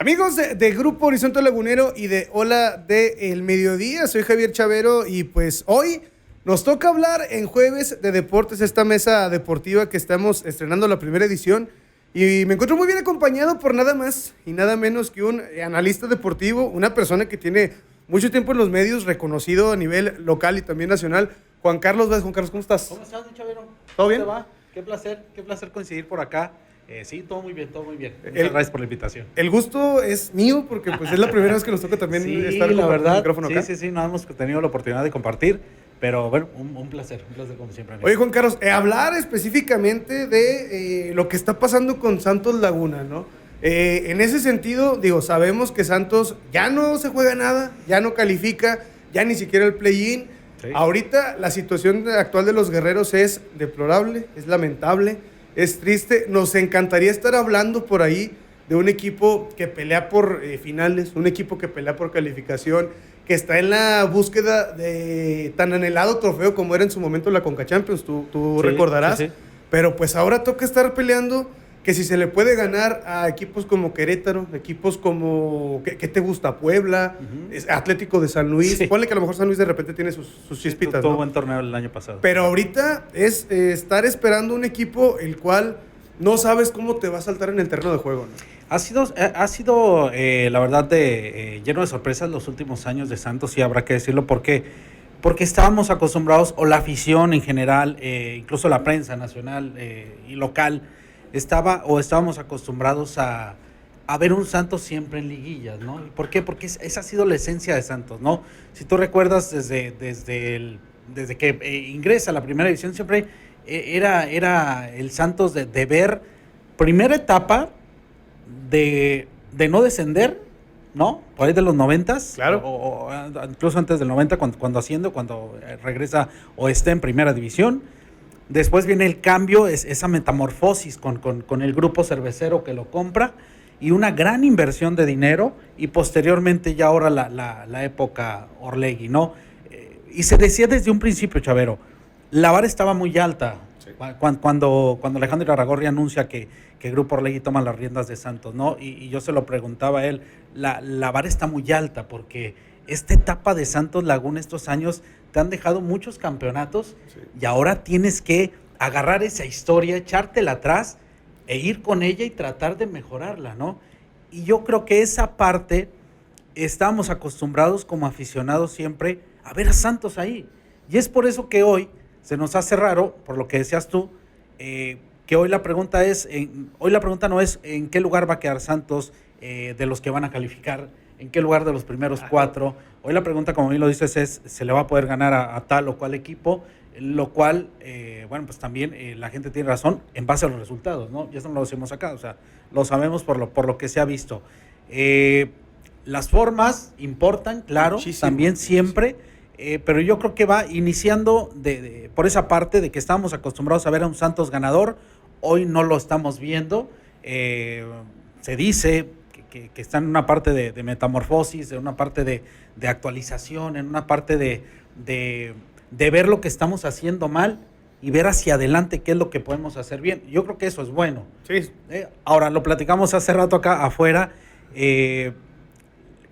Amigos de Grupo Horizonte Lagunero y de Hola de El Mediodía, soy Javier Chavero y pues hoy nos toca hablar en Jueves de Deportes, esta mesa deportiva que estamos estrenando la primera edición, y me encuentro muy bien acompañado por nada más y nada menos que un analista deportivo, una persona que tiene mucho tiempo en los medios, reconocido a nivel local y también nacional, Juan Carlos Vázquez. Juan Carlos, ¿cómo estás? ¿Cómo estás, Chavero? ¿Todo bien? ¿Cómo te va? Qué placer coincidir por acá. Sí, todo muy bien, todo muy bien. Muchas gracias por la invitación. El gusto es mío porque pues es la primera vez que nos toca también estar la verdad, el micrófono acá. Sí, no hemos tenido la oportunidad de compartir, pero bueno, un placer como siempre. Amigo. Oye, Juan Carlos, hablar específicamente de lo que está pasando con Santos Laguna, ¿no? En ese sentido, digo, sabemos que Santos ya no se juega nada, ya no califica, ya ni siquiera el play-in. Sí. Ahorita la situación actual de los guerreros es deplorable, es lamentable, es triste. Nos encantaría estar hablando por ahí de un equipo que pelea por finales, un equipo que pelea por calificación, que está en la búsqueda de tan anhelado trofeo como era en su momento la Conca Champions, tú recordarás. Sí. Pero pues ahora toca estar peleando que si se le puede ganar a equipos como Querétaro, equipos como, ¿qué te gusta? Puebla, Atlético de San Luis. Sí. Ponle que a lo mejor San Luis de repente tiene sus chispitas, tuvo ¿no? buen torneo el año pasado. Pero ahorita es estar esperando un equipo el cual no sabes cómo te va a saltar en el terreno de juego, ¿no? Ha sido la verdad, lleno de sorpresas los últimos años de Santos, y habrá que decirlo, porque estábamos acostumbrados, o la afición en general, incluso la prensa nacional y local, estábamos acostumbrados a ver un Santos siempre en liguillas, ¿no? ¿Por qué? Porque esa ha sido la esencia de Santos, ¿no? Si tú recuerdas, desde que ingresa a la primera división, siempre era el Santos de ver primera etapa de no descender, ¿no? Por ahí de los 90s, claro. o incluso antes del 90, cuando asciende, cuando regresa o está en primera división. Después viene el cambio, esa metamorfosis con el grupo cervecero que lo compra, y una gran inversión de dinero, y posteriormente ya ahora la época Orlegui, ¿no? Y se decía desde un principio, Chavero, la vara estaba muy alta. Sí. Cuando Alejandro Irarrágorri anuncia que Grupo Orlegui toma las riendas de Santos, ¿no? Y yo se lo preguntaba a él, la vara está muy alta, porque esta etapa de Santos Laguna, estos años, te han dejado muchos campeonatos, sí, y ahora tienes que agarrar esa historia, echártela atrás e ir con ella y tratar de mejorarla, ¿no? Y yo creo que esa parte estamos acostumbrados como aficionados siempre a ver a Santos ahí. Y es por eso que hoy se nos hace raro, por lo que decías tú, que hoy la pregunta no es en qué lugar va a quedar Santos de los que van a calificar, en qué lugar de los primeros 4. Hoy la pregunta, como bien lo dices, es ¿se le va a poder ganar a tal o cual equipo? Lo cual, bueno, pues también la gente tiene razón en base a los resultados, ¿no? Ya no lo decimos acá, o sea, lo sabemos por lo que se ha visto. Las formas importan, claro, muchísimo, también siempre, pero yo creo que va iniciando por esa parte de que estábamos acostumbrados a ver a un Santos ganador. Hoy no lo estamos viendo. Se dice que está en una parte de metamorfosis, en una parte de actualización, en una parte de ver lo que estamos haciendo mal y ver hacia adelante qué es lo que podemos hacer bien. Yo creo que eso es bueno. Sí. Ahora, lo platicamos hace rato acá afuera.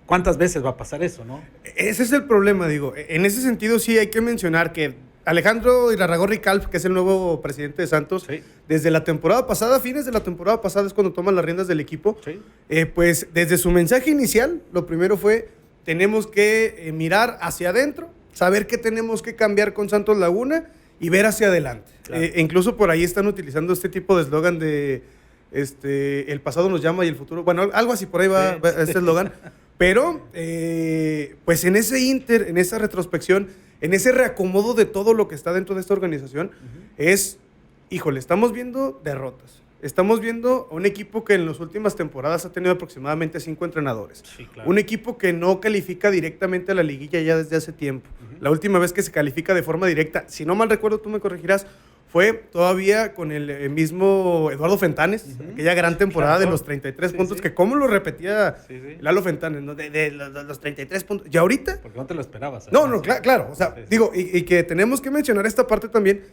¿Cuántas veces va a pasar eso, no? Ese es el problema, digo. En ese sentido sí hay que mencionar que Alejandro Irarrágorri Calf, que es el nuevo presidente de Santos, sí, desde la temporada pasada, fines de la temporada pasada es cuando toman las riendas del equipo, sí, pues desde su mensaje inicial, lo primero fue, tenemos que mirar hacia adentro, saber qué tenemos que cambiar con Santos Laguna y ver hacia adelante. Claro. Incluso por ahí están utilizando este tipo de eslogan de el pasado nos llama y el futuro, bueno, algo así por ahí va, sí, este eslogan, pero pues en ese en esa retrospección, en ese reacomodo de todo lo que está dentro de esta organización, híjole, estamos viendo derrotas. Estamos viendo un equipo que en las últimas temporadas ha tenido aproximadamente 5 entrenadores. Sí, claro. Un equipo que no califica directamente a la liguilla ya desde hace tiempo. La última vez que se califica de forma directa, si no mal recuerdo, tú me corregirás, fue todavía con el mismo Eduardo Fentanes, aquella gran temporada, claro, de los 33 puntos, sí, que cómo lo repetía Lalo Fentanes, ¿no? De los 33 puntos. Y ahorita... Porque no te lo esperabas. No, claro. O sea, sí, digo, y que tenemos que mencionar esta parte también,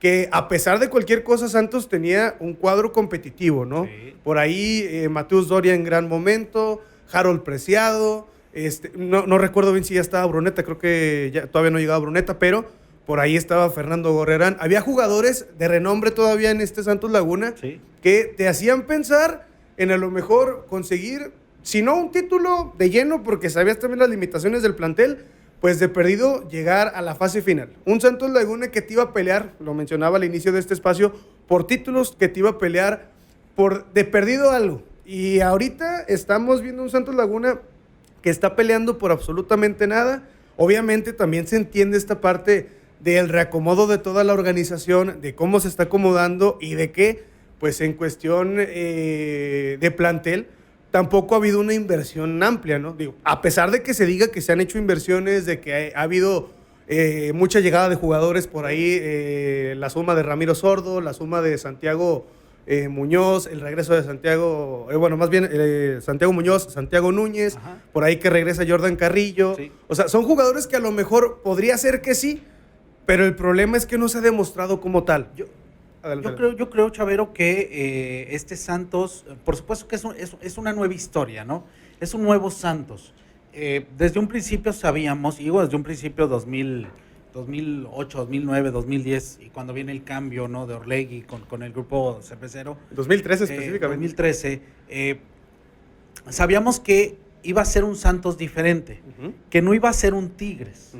que a pesar de cualquier cosa, Santos tenía un cuadro competitivo, ¿no? Sí. Por ahí, Mateus Doria en gran momento, Harold Preciado, no recuerdo bien si ya estaba Bruneta, creo que todavía no llegaba Bruneta, pero por ahí estaba Fernando Gorrerán. Había jugadores de renombre todavía en Santos Laguna que te hacían pensar en a lo mejor conseguir, si no un título de lleno, porque sabías también las limitaciones del plantel, pues de perdido llegar a la fase final. Un Santos Laguna que te iba a pelear, lo mencionaba al inicio de este espacio, por títulos, que te iba a pelear de perdido algo. Y ahorita estamos viendo un Santos Laguna que está peleando por absolutamente nada. Obviamente también se entiende esta parte del reacomodo de toda la organización, de cómo se está acomodando y de que, pues en cuestión de plantel, tampoco ha habido una inversión amplia, ¿no? Digo, a pesar de que se diga que se han hecho inversiones, de que ha habido mucha llegada de jugadores por ahí, la suma de Ramiro Sordo, la suma de Santiago Muñoz, el regreso de Santiago, Santiago Muñoz, Santiago Núñez, por ahí que regresa Jordan Carrillo. Sí. O sea, son jugadores que a lo mejor podría ser que sí, pero el problema es que no se ha demostrado como tal. Yo creo, Chavero, que este Santos, por supuesto que es una nueva historia, ¿no? Es un nuevo Santos. Desde un principio sabíamos, desde un principio 2008, 2009, 2010, y cuando viene el cambio, ¿no?, de Orlegui con el grupo cervecero. 2013 específicamente. 2013, sabíamos que iba a ser un Santos diferente, que no iba a ser un Tigres,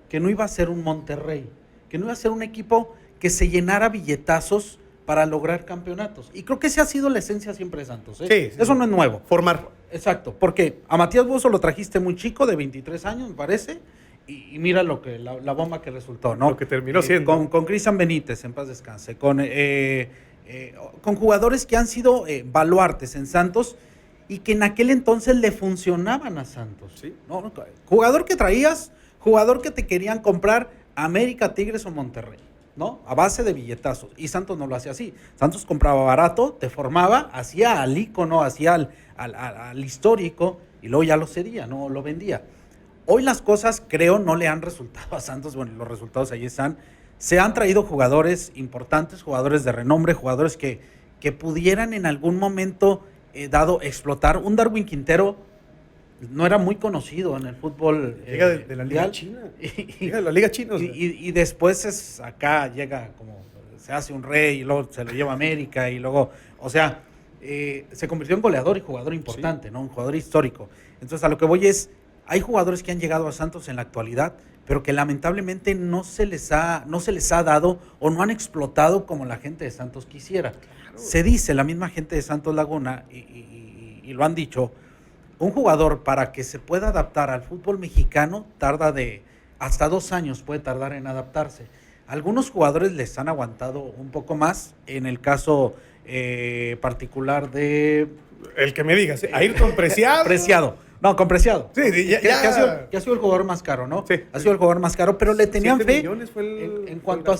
que no iba a ser un Monterrey, que no iba a ser un equipo que se llenara billetazos para lograr campeonatos. Y creo que esa ha sido la esencia siempre de Santos. Sí, eso no es nuevo. Formar. Exacto, porque a Matías Buzo lo trajiste muy chico, de 23 años, me parece, y mira la bomba que resultó, ¿no? Lo que terminó siendo. Con Cristian Benítez, en paz descanse, con jugadores que han sido baluartes en Santos y que en aquel entonces le funcionaban a Santos. ¿Sí? ¿No? Jugador que traías, jugador que te querían comprar América, Tigres o Monterrey, ¿no? A base de billetazos. Y Santos no lo hacía así. Santos compraba barato, te formaba, hacía al ícono, hacía al histórico y luego ya lo cedía, no lo vendía. Hoy las cosas, creo, no le han resultado a Santos. Bueno, los resultados ahí están. Se han traído jugadores importantes, jugadores de renombre, jugadores que pudieran en algún momento dado explotar. Un Darwin Quintero no era muy conocido en el fútbol. Llega de la Liga China. Llega de la Liga China. O sea. Y después acá llega como, se hace un rey y luego se lo lleva a América y luego, o sea, se convirtió en goleador y jugador importante, ¿no? Un jugador histórico. Entonces a lo que voy es, hay jugadores que han llegado a Santos en la actualidad, pero que lamentablemente no se les ha dado o no han explotado como la gente de Santos quisiera. Claro. Se dice, la misma gente de Santos Laguna, y lo han dicho, un jugador para que se pueda adaptar al fútbol mexicano tarda hasta 2 años puede tardar en adaptarse. Algunos jugadores les han aguantado un poco más, en el caso particular de... El que me digas, Ayrton Preciado. Preciado. No, con Preciado. Sí, que ha sido el jugador más caro, ¿no? Sí. Ha sido el jugador más caro, pero le tenían fe en cuanto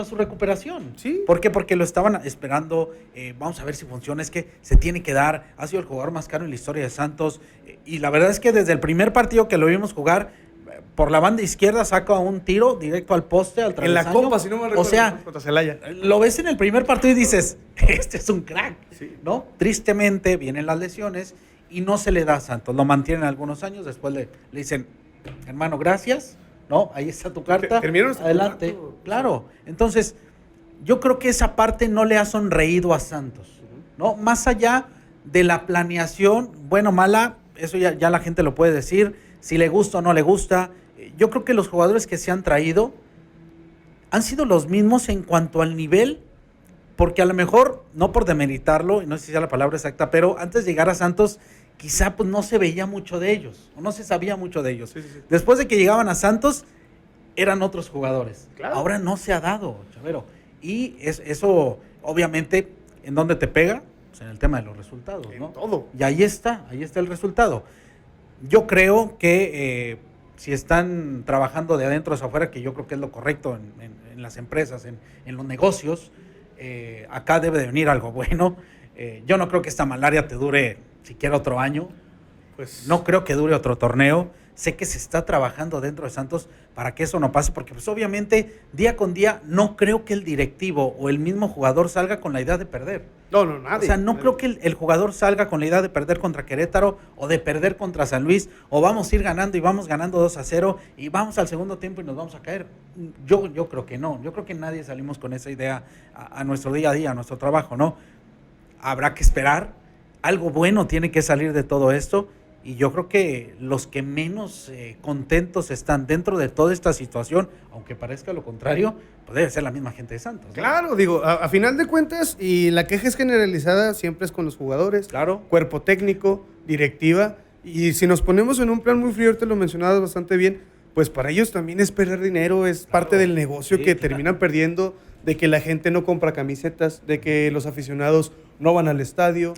a su recuperación. Sí. ¿Por qué? Porque lo estaban esperando, vamos a ver si funciona, es que se tiene que dar, ha sido el jugador más caro en la historia de Santos, y la verdad es que desde el primer partido que lo vimos jugar, por la banda izquierda saca un tiro directo al poste, al travesaño. En la Copa, si no me recuerdo, o sea, contra Celaya. Lo ves en el primer partido y dices, este es un crack, sí, ¿no? Tristemente vienen las lesiones y no se le da a Santos. Lo mantienen algunos años, después le dicen, hermano, gracias, ¿no? Ahí está tu carta, adelante. Claro, entonces yo creo que esa parte no le ha sonreído a Santos, ¿no? Más allá de la planeación, bueno, mala, eso ya la gente lo puede decir, si le gusta o no le gusta. Yo creo que los jugadores que se han traído han sido los mismos en cuanto al nivel, porque a lo mejor, no por demeritarlo, y no sé si sea la palabra exacta, pero antes de llegar a Santos, quizá pues no se veía mucho de ellos, o no se sabía mucho de ellos. Sí. Después de que llegaban a Santos, eran otros jugadores. Claro. Ahora no se ha dado, Chavero. Y eso, obviamente, ¿en dónde te pega? Pues en el tema de los resultados, ¿no? En todo. Y ahí está el resultado. Yo creo que si están trabajando de adentro hacia afuera, que yo creo que es lo correcto en las empresas, en los negocios, acá debe de venir algo bueno. Yo no creo que esta malaria te dure siquiera otro año. Pues no creo que dure otro torneo. sé que se está trabajando dentro de Santos para que eso no pase, porque pues obviamente día con día no creo que el directivo o el mismo jugador salga con la idea de perder. No, nadie. O sea, no creo que el jugador salga con la idea de perder contra Querétaro o de perder contra San Luis, o vamos a ir ganando y vamos ganando 2-0 y vamos al segundo tiempo y nos vamos a caer. Yo creo que no, yo creo que nadie salimos con esa idea a nuestro día a día, a nuestro trabajo, ¿no? Habrá que esperar, algo bueno tiene que salir de todo esto, y yo creo que los que menos contentos están dentro de toda esta situación, aunque parezca lo contrario, pues debe ser la misma gente de Santos, ¿no? Claro, digo, a final de cuentas, y la queja es generalizada, siempre es con los jugadores, claro, cuerpo técnico, directiva, y si nos ponemos en un plan muy frío, te lo mencionabas bastante bien, pues para ellos también es perder dinero, es parte del negocio que terminan perdiendo, de que la gente no compra camisetas, de que los aficionados no van al estadio,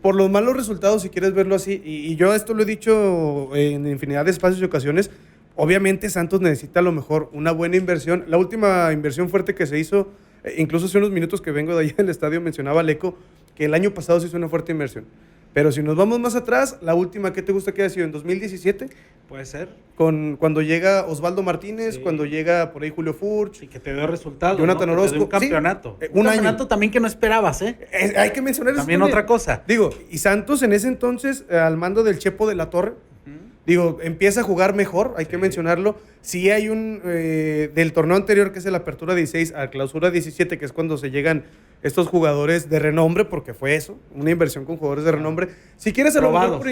por los malos resultados, si quieres verlo así, y yo esto lo he dicho en infinidad de espacios y ocasiones. Obviamente Santos necesita a lo mejor una buena inversión. La última inversión fuerte que se hizo, incluso hace unos minutos que vengo de allá del estadio, mencionaba Leco que el año pasado se hizo una fuerte inversión. Pero si nos vamos más atrás, la última, ¿qué te gusta que haya sido? ¿En 2017? Puede ser. Cuando llega Osvaldo Martínez, cuando llega por ahí Julio Furch. Y que te dio resultados, Jonathan ¿no? Orozco. Un campeonato. Sí, un campeonato también que no esperabas, ¿eh? Hay que mencionar eso también otra cosa. Digo, y Santos en ese entonces, al mando del Chepo de la Torre, digo, empieza a jugar mejor, hay que mencionarlo. Sí hay del torneo anterior, que es el Apertura 16, a Clausura 17, que es cuando se llegan estos jugadores de renombre, porque fue eso, una inversión con jugadores de renombre. Si quieres probados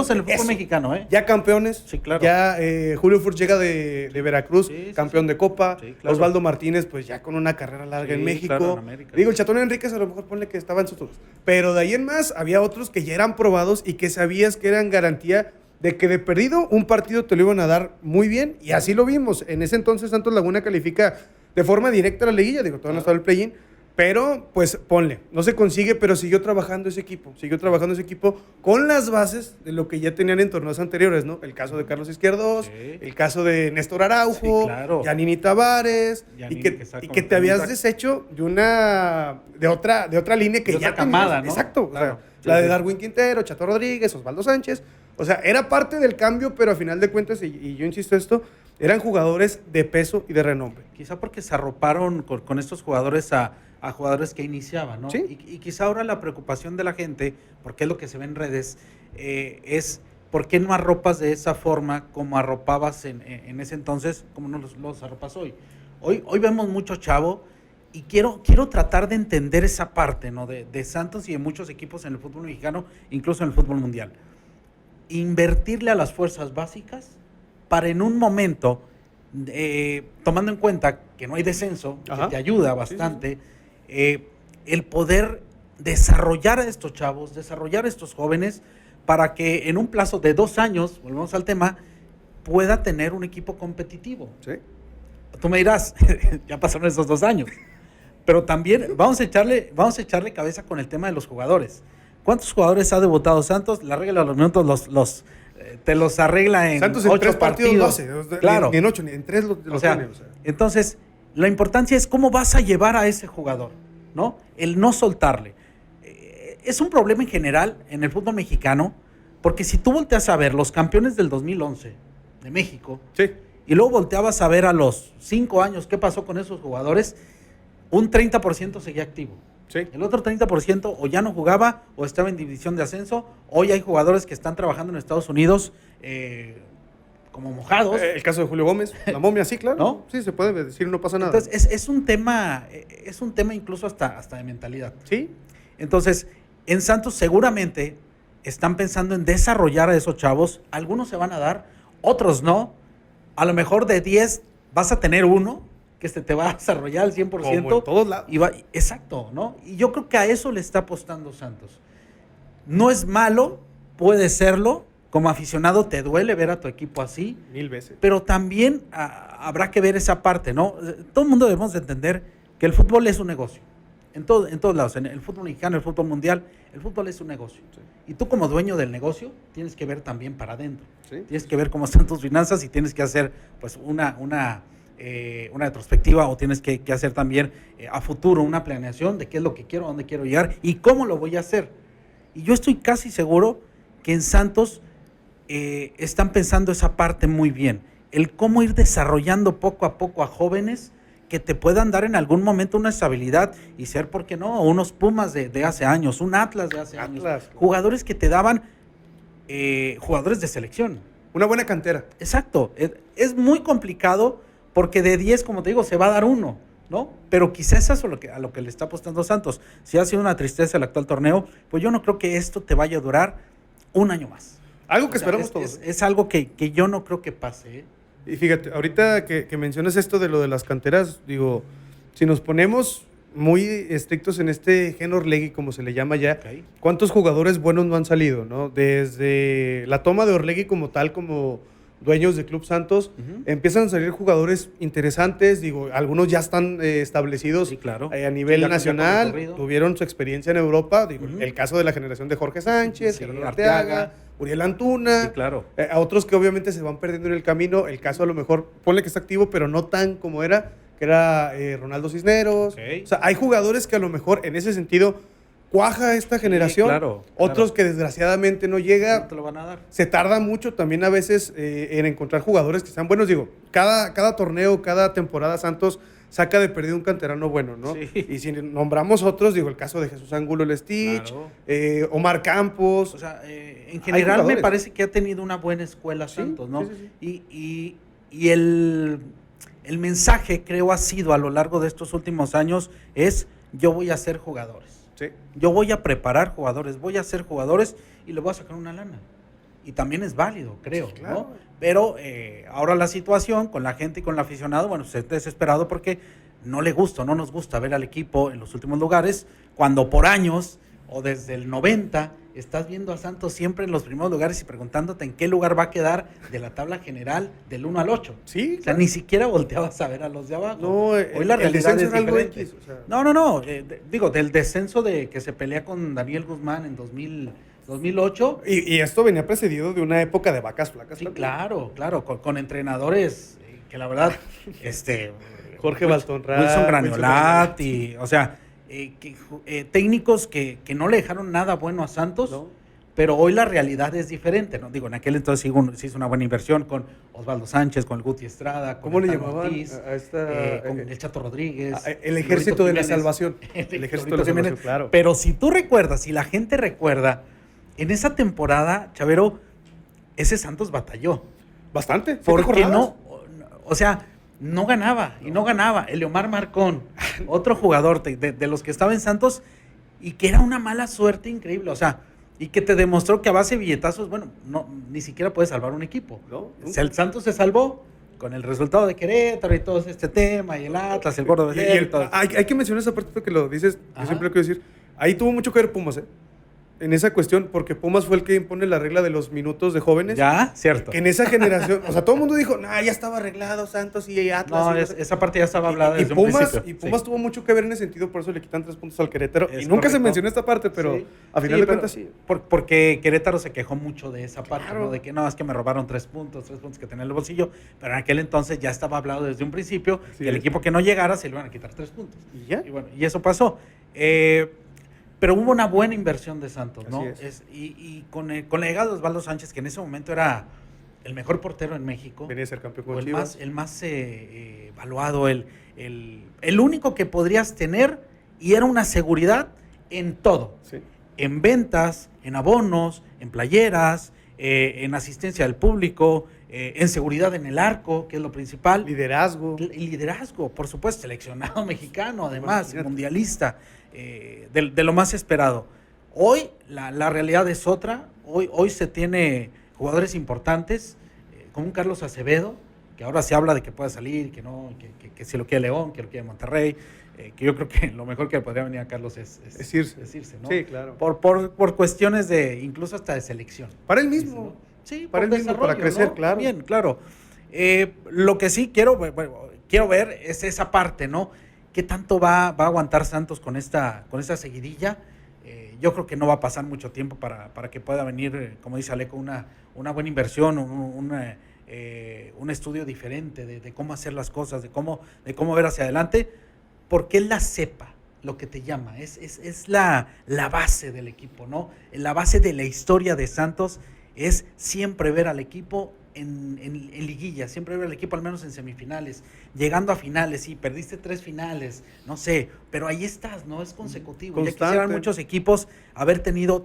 en el fútbol mexicano, ¿eh? Ya campeones. Sí, claro. Ya Julio Furch llega de Veracruz, campeón de Copa. Sí, claro. Osvaldo Martínez, pues ya con una carrera larga en México. Claro, en América. Digo, el Chatón Enríquez a lo mejor ponle que estaba en sus todos. Pero de ahí en más, había otros que ya eran probados y que sabías que eran garantía de que de perdido un partido te lo iban a dar muy bien, y así lo vimos. En ese entonces Santos Laguna califica de forma directa a la liguilla, digo, todavía no estaba el play-in, pero pues ponle, no se consigue, pero siguió trabajando ese equipo con las bases de lo que ya tenían en torneos anteriores, ¿no? El caso de Carlos Izquierdos, el caso de Néstor Araujo, Yanini Tavares, y que te habías deshecho de otra línea que ya camada, ¿no? Exacto, Claro. O sea, la de Darwin Quintero, Chato Rodríguez, Osvaldo Sánchez. O sea, era parte del cambio, pero a final de cuentas, y yo insisto esto, eran jugadores de peso y de renombre. Quizá porque se arroparon con estos jugadores a jugadores que iniciaban, ¿no? Sí. Y quizá ahora la preocupación de la gente, porque es lo que se ve en redes, es ¿por qué no arropas de esa forma como arropabas en ese entonces, como no los arropas hoy? Hoy vemos mucho chavo, y quiero tratar de entender esa parte, ¿no? De Santos y de muchos equipos en el fútbol mexicano, incluso en el fútbol mundial. Invertirle a las fuerzas básicas para en un momento, tomando en cuenta que no hay descenso, que te ayuda bastante, el poder desarrollar a estos chavos, desarrollar a estos jóvenes, para que en un plazo de 2 años, volvemos al tema, pueda tener un equipo competitivo. Sí. Tú me dirás, ya pasaron esos 2 años, pero también vamos a echarle cabeza con el tema de los jugadores. ¿Cuántos jugadores ha debutado Santos? La regla de los minutos te los arregla en Santos en 8 3 partidos lo hace. Claro. Ni en 8, ni en 3 los tiene. Entonces, la importancia es cómo vas a llevar a ese jugador, ¿no? El no soltarle. Es un problema en general en el fútbol mexicano, porque si tú volteas a ver los campeones del 2011 de México, y luego volteabas a ver a los 5 años qué pasó con esos jugadores, un 30% seguía activo. Sí. El otro 30% o ya no jugaba o estaba en división de ascenso. Hoy hay jugadores que están trabajando en Estados Unidos como mojados. El caso de Julio Gómez, la momia, sí, claro. ¿No? Sí, se puede decir, no pasa nada. Entonces, es un tema incluso hasta de mentalidad. Sí. Entonces, en Santos seguramente están pensando en desarrollar a esos chavos. Algunos se van a dar, otros no. A lo mejor de 10 vas a tener uno que te va a desarrollar al 100%. Como en todos lados. Exacto, ¿no? Y yo creo que a eso le está apostando Santos. No es malo, puede serlo. Como aficionado te duele ver a tu equipo así. 1000 veces. Pero también habrá que ver esa parte, ¿no? Todo el mundo debemos de entender que el fútbol es un negocio. En todos lados, en el fútbol mexicano, el fútbol mundial, el fútbol es un negocio. Sí. Y tú como dueño del negocio tienes que ver también para adentro. Sí. Tienes que ver cómo están tus finanzas y tienes que hacer pues una retrospectiva, o tienes que hacer también a futuro una planeación de qué es lo que quiero, a dónde quiero llegar y cómo lo voy a hacer. Y yo estoy casi seguro que en Santos están pensando esa parte muy bien. El cómo ir desarrollando poco a poco a jóvenes que te puedan dar en algún momento una estabilidad y ser, ¿por qué no? Unos Pumas de hace años, un Atlas de hace años. Jugadores que te daban jugadores de selección. Una buena cantera. Exacto. Es muy complicado porque de 10, como te digo, se va a dar uno, ¿no? Pero quizás eso es a lo que le está apostando Santos. Si ha sido una tristeza el actual torneo, pues yo no creo que esto te vaya a durar un año más. Algo que esperamos todos. Es algo que yo no creo que pase, ¿eh? Y fíjate, ahorita que mencionas esto de lo de las canteras, digo, si nos ponemos muy estrictos en este Gen Orlegui, como se le llama ya, ¿cuántos jugadores buenos no han salido, no? Desde la toma de Orlegui como tal, como dueños de Club Santos, empiezan a salir jugadores interesantes, digo, algunos ya están establecidos a nivel nacional, tuvieron su experiencia en Europa, digo, el caso de la generación de Jorge Sánchez, Gerardo Arteaga, Uriel Antuna, a otros que obviamente se van perdiendo en el camino, el caso a lo mejor, ponle que está activo, pero no tan como era, que era Ronaldo Cisneros, o sea, hay jugadores que a lo mejor en ese sentido cuaja esta generación, otros que desgraciadamente no llega, no te lo van a dar. Se tarda mucho también a veces en encontrar jugadores que sean buenos, digo, cada torneo, cada temporada Santos saca de perdido un canterano bueno, ¿no? Sí. Y si nombramos otros, digo, el caso de Jesús Angulo el Stitch, Omar Campos. O sea, en general me parece que ha tenido una buena escuela Santos, ¿no? Sí. Y el mensaje, creo, ha sido a lo largo de estos últimos años es: yo voy a hacer jugadores. Sí. Yo voy a preparar jugadores, voy a hacer jugadores y le voy a sacar una lana. Y también es válido, creo, sí, claro, ¿no? Pero ahora la situación con la gente y con el aficionado, bueno, se está desesperado porque no le gusta, no nos gusta ver al equipo en los últimos lugares, cuando por años o desde el 90 estás viendo a Santos siempre en los primeros lugares y preguntándote en qué lugar va a quedar de la tabla general del 1 al 8. Sí, o sea, ni siquiera volteabas a ver a los de abajo. No, hoy la realidad es diferente. X, o sea. No, digo, del descenso de que se pelea con Daniel Guzmán en 2008. Y esto venía precedido de una época de vacas flacas. Sí, también. Claro, con entrenadores que la verdad, Jorge Baltonrad, Wilson Graniolat, o sea, técnicos que no le dejaron nada bueno a Santos, no. Pero hoy la realidad es diferente, ¿no? Digo, en aquel entonces se hizo una buena inversión con Osvaldo Sánchez, con el Guti Estrada, con ¿cómo le llamaban Ortiz, con el Chato Rodríguez. El Ejército de la Salvación. El Ejército de la Salvación, claro. Pero si tú recuerdas, si la gente recuerda, en esa temporada, Chavero, ese Santos batalló. Bastante. Porque no, o sea, no ganaba. Eleomar Marcón, otro jugador de los que estaba en Santos, y que era una mala suerte increíble, o sea, y que te demostró que a base de billetazos, bueno, no, ni siquiera puedes salvar un equipo. ¿No? El Santos se salvó con el resultado de Querétaro y todo este tema, y el Atlas, el Gordo de hay que mencionar esa parte que lo dices, yo siempre lo quiero decir, ahí tuvo mucho que ver Pumas, en esa cuestión, porque Pumas fue el que impone la regla de los minutos de jóvenes. Ya, cierto. Que en esa generación, o sea, todo el mundo dijo, ya estaba arreglado Santos y Atlas. No, esa parte ya estaba hablada desde un principio. Y Pumas tuvo mucho que ver en ese sentido, por eso le quitan 3 puntos al Querétaro. Y nunca se mencionó esta parte, pero a final de cuentas sí. Porque Querétaro se quejó mucho de esa parte, ¿no? De que es que me robaron 3 puntos que tenía en el bolsillo, pero en aquel entonces ya estaba hablado desde un principio que el equipo que no llegara se le iban a quitar 3 puntos. Y bueno, y eso pasó. Pero hubo una buena inversión de Santos, ¿no? Y con el llegado de Osvaldo Sánchez, que en ese momento era el mejor portero en México. Venía a ser campeón con Chivas. El más evaluado, el único que podrías tener, y era una seguridad en todo. Sí. En ventas, en abonos, en playeras, en asistencia del público, en seguridad en el arco, que es lo principal. Liderazgo, por supuesto, seleccionado mexicano, además, mundialista. De lo más esperado. Hoy la realidad es otra. Hoy se tiene jugadores importantes, como un Carlos Acevedo, que ahora se habla de que puede salir, que no, que si lo quiere León, que lo quiere Monterrey, que yo creo que lo mejor que podría venir a Carlos es irse, ¿no? Sí, claro. Por cuestiones de, incluso hasta de selección. Para él mismo. ¿No? Sí, para él mismo, para crecer, ¿no? Claro. Bien, claro. Lo que sí quiero ver es esa parte, ¿no? ¿Qué tanto va a aguantar Santos con esta seguidilla? Yo creo que no va a pasar mucho tiempo para que pueda venir, como dice Aleco, una buena inversión, un estudio diferente de cómo hacer las cosas, de cómo ver hacia adelante, porque es la cepa lo que te llama, es la base del equipo, ¿no? La base de la historia de Santos es siempre ver al equipo en liguilla, siempre ver al equipo al menos en semifinales, llegando a finales, sí, perdiste 3 finales, no sé, pero ahí estás, ¿no? Es consecutivo. Constante. Ya quisieran muchos equipos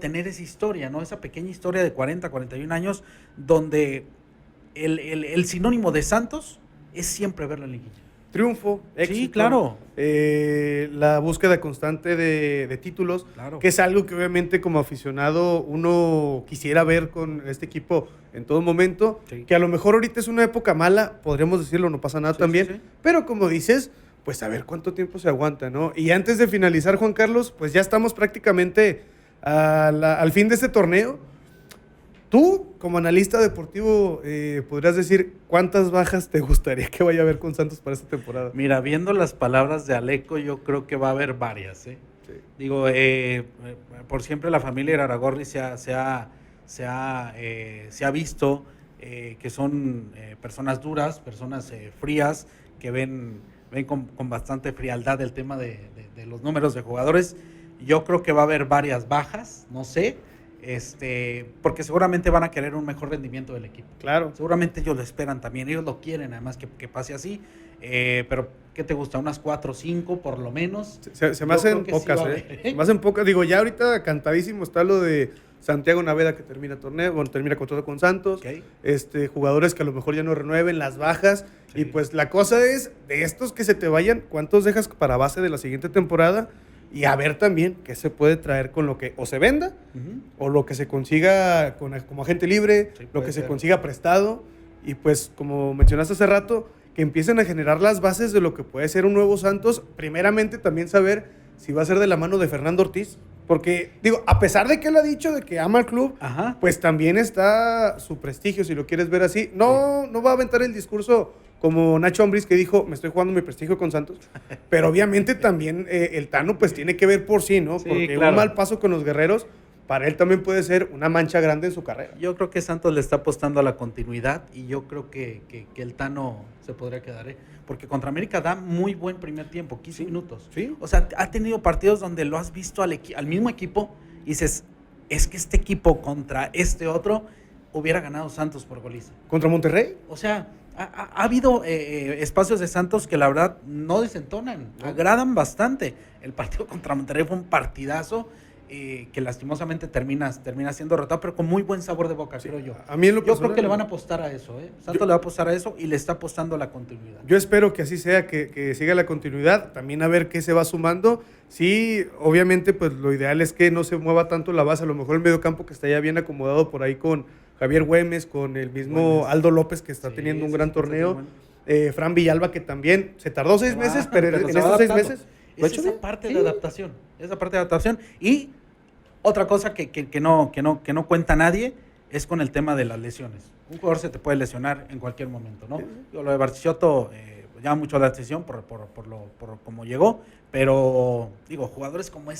tener esa historia, ¿no? Esa pequeña historia de 40, 41 años, donde el sinónimo de Santos es siempre verlo en liguilla. Triunfo, éxito. Sí, claro. La búsqueda constante de títulos, Claro. que es algo que obviamente como aficionado uno quisiera ver con este equipo en todo momento, Sí. que a lo mejor ahorita es una época mala, podríamos decirlo, no pasa nada Sí, también, sí, sí. pero como dices, pues a ver cuánto tiempo se aguanta, ¿no? Y antes de finalizar, Juan Carlos, pues ya estamos prácticamente al fin de este torneo. Tú, como analista deportivo, podrías decir cuántas bajas te gustaría que vaya a haber con Santos para esta temporada. Mira, viendo las palabras de Aleco, yo creo que va a haber varias, ¿eh? Sí. Digo, por siempre la familia Irarrágorri se ha visto que son personas duras, personas frías, que ven con bastante frialdad el tema de los números de jugadores. Yo creo que va a haber varias bajas, no sé, porque seguramente van a querer un mejor rendimiento del equipo. Claro. Seguramente ellos lo esperan también, ellos lo quieren además que pase así, pero ¿qué te gusta? ¿Unas 4 o 5 por lo menos? Se me hacen pocas, Se me hacen pocas. Digo, ya ahorita cantadísimo está lo de Santiago Naveda que termina torneo, bueno, termina contrato con Santos. Okay. Jugadores que a lo mejor ya no renueven, las bajas. Sí. Y pues la cosa es, de estos que se te vayan, ¿cuántos dejas para base de la siguiente temporada? Y a ver también qué se puede traer con lo que o se venda, o lo que se consiga como agente libre, Sí, lo puede que se ser. consiga prestado. Y pues, como mencionaste hace rato, que empiecen a generar las bases de lo que puede ser un nuevo Santos. Primeramente también saber si va a ser de la mano de Fernando Ortiz. Porque, digo, a pesar de que él ha dicho de que ama al club, Ajá. pues también está su prestigio, si lo quieres ver así. No va a aventar el discurso como Nacho Ambriz, que dijo, me estoy jugando mi prestigio con Santos. Pero obviamente también el Tano pues tiene que ver por sí, ¿no? Sí, Porque claro. un mal paso con los guerreros, para él también puede ser una mancha grande en su carrera. Yo creo que Santos le está apostando a la continuidad y yo creo que el Tano se podría quedar, ¿eh? Porque contra América da muy buen primer tiempo, 15 minutos. Sí. O sea, ha tenido partidos donde lo has visto al mismo equipo y dices, es que este equipo contra este otro hubiera ganado Santos por goliza. ¿Contra Monterrey? O sea, ha habido espacios de Santos que la verdad no desentonan, agradan bastante. El partido contra Monterrey fue un partidazo que lastimosamente termina siendo derrotado, pero con muy buen sabor de boca, Sí. creo yo. A mí en lo Yo creo personal, que le van a apostar a eso, ¿eh? Santos le va a apostar a eso y le está apostando a la continuidad. Yo espero que así sea, que siga la continuidad, también a ver qué se va sumando. Sí, obviamente, pues lo ideal es que no se mueva tanto la base, a lo mejor el mediocampo que está ya bien acomodado por ahí con Javier Güemes, con el mismo Güemes. Aldo López que está Sí, teniendo un sí, gran está torneo, bueno. Fran Villalba que también se tardó 6 meses, pero en se va estos 6 adaptando. meses lo ha Es hecho esa bien. parte Sí. de adaptación, y otra cosa que no cuenta nadie es con el tema de las lesiones. Un jugador se te puede lesionar en cualquier momento, ¿no? Lo de Bartichotto llama mucho la atención por cómo llegó, pero digo, jugadores como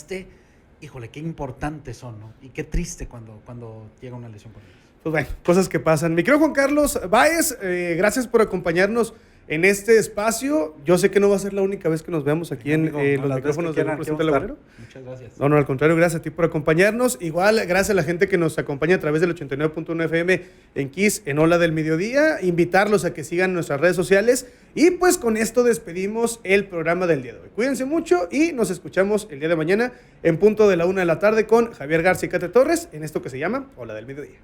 híjole, qué importantes son, ¿no? Y qué triste cuando llega una lesión con ellos. Pues bueno, cosas que pasan. Mi querido Juan Carlos Báez, gracias por acompañarnos en este espacio. Yo sé que no va a ser la única vez que nos veamos aquí en los micrófonos del Presidente Lagunero. Muchas gracias. No, al contrario, gracias a ti por acompañarnos. Igual, gracias a la gente que nos acompaña a través del 89.1 FM en Kiss, en Ola del Mediodía. Invitarlos a que sigan nuestras redes sociales. Y pues con esto despedimos el programa del día de hoy. Cuídense mucho y nos escuchamos el día de mañana en punto de la 1 de la tarde con Javier García y Cate Torres en esto que se llama Ola del Mediodía.